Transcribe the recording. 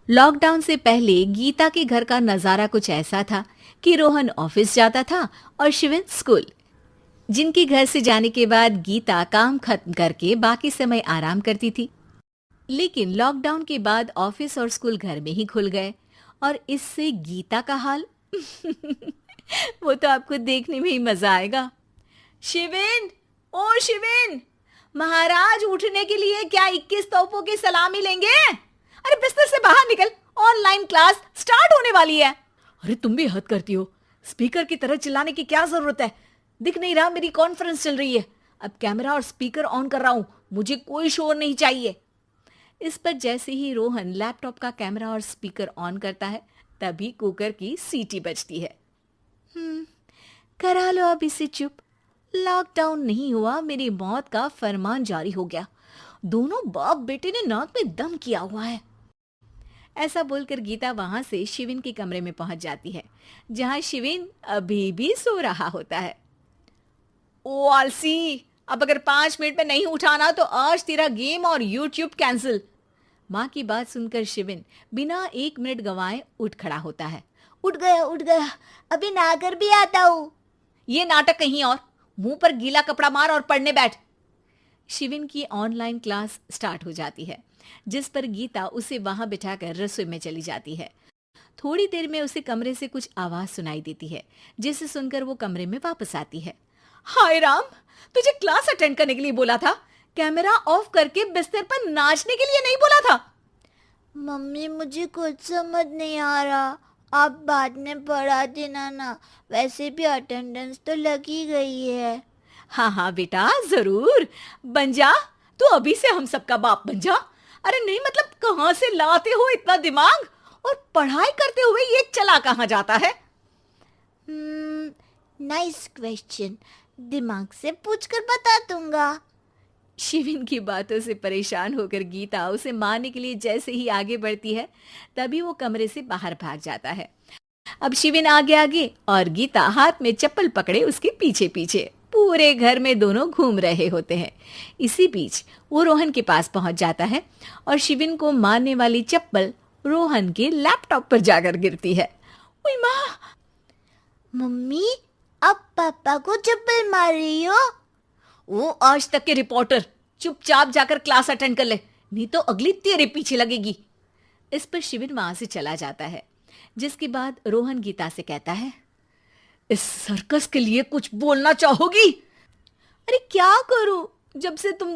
Lockdown से पहले गीता के घर का नजारा कुछ ऐसा था कि रोहन ऑफिस जाता था और शिवन स्कूल। जिनके घर से जाने के बाद गीता काम खत्म करके बाकी समय आराम करती थी। लेकिन लॉकडाउन के बाद ऑफिस और स्कूल घर में ही खुल गए और इससे गीता का हाल वो तो आपको देखने में ही मजा आएगा। शिविन, ओ शिविन, महाराज उठने के लिए क्या 21 तोपों की सलामी लेंगे? अरे बिस्तर से बाहर निकल, ऑनलाइन क्लास स्टार्ट होने वाली है। अरे तुम भी हद करती हो, स्पीकर की तरह चिल्लाने की क्या जरूरत है? दिख नहीं रहा मेरी कॉन्फ्रेंस चल रही है। अब कैमरा और स्पीकर ऑन कर रहा हूं, मुझे कोई शोर नहीं चाहिए। इस पर जैसे ही रोहन लैपटॉप का कैमरा और स्पीकर ऑन करता है तभी कुकर की सीटी बजती है। करा लो अब इसे चुप। लॉकडाउन नहीं हुआ, मेरी मौत का फरमान जारी हो गया। दोनों बाप बेटे ने नाक में दम किया हुआ है। ऐसा बोलकर गीता वहां से शिविन के कमरे में पहुंच जाती है, जहां शिविन अभी भी सो रहा होता है। ओ आलसी, अब अगर 5 मिनट में नहीं उठाना तो आज तेरा गेम और यूट्यूब कैंसिल। माँ की बात सुनकर शिविन बिना 1 मिनट गंवाए उठ खड़ा होता है। उठ गया, अभी नहाकर भी आता हूँ। ये नाटक कहीं और, मुंह पर गीला कपड़ा मार और पढ़ने बैठ। शिविन की ऑनलाइन क्लास स्टार्ट हो जाती है, जिस पर गीता उसे वहां बिठाकर रसोई में चली जाती है। थोड़ी देर में उसे कमरे से कुछ आवाज सुनाई देती है, जिसे सुनकर वो कमरे में वापस आती है। हाय राम, तुझे क्लास अटेंड करने के लिए बोला था, कैमरा ऑफ करके बिस्तर पर नाचने के लिए नहीं बोला था। मम्मी मुझे कुछ समझ नहीं आ रहा, आप बाद में पढ़ा देना ना, वैसे भी अटेंडेंस तो लगी गई है। हाँ हाँ बेटा, जरूर बन जा। तू अभी से हम सबका बाप बन जा। अरे नहीं मतलब कहाँ से लाते हो इतना दिमाग, और पढ़ाई करते हुए ये चला कहाँ जाता है? नाइस क्वेश्चन, दिमाग से पूछकर बता दूंगा। शिविन की बातों से परेशान होकर गीता उसे मारने के लिए जैसे ही आगे बढ़ती है तभी वो कमरे से बाहर भाग जाता है। अब शिविन आगे आगे और गीता हाथ में चप्पल पकड़े उसके पीछे पीछे पूरे घर में दोनों घूम रहे होते हैं। इसी बीच वो रोहन के पास पहुंच जाता है और शिविन को मारने वाली चप्पल रोहन के लैपटॉप पर जाकर गिरती है। ओए माँ! मम्मी, अब पापा को चप्पल मार रही हो? वो आज तक के रिपोर्टर, चुपचाप जाकर क्लास अटेंड कर ले, नहीं तो अगली तेरे पीछे लगेगी। इस पर शिविन वहां से चला जाता है, जिसके बाद रोहन गीता से कहता है, इस सर्कस के लिए कुछ बोलना चाहोगी? अरे क्या करूं, जब से तुम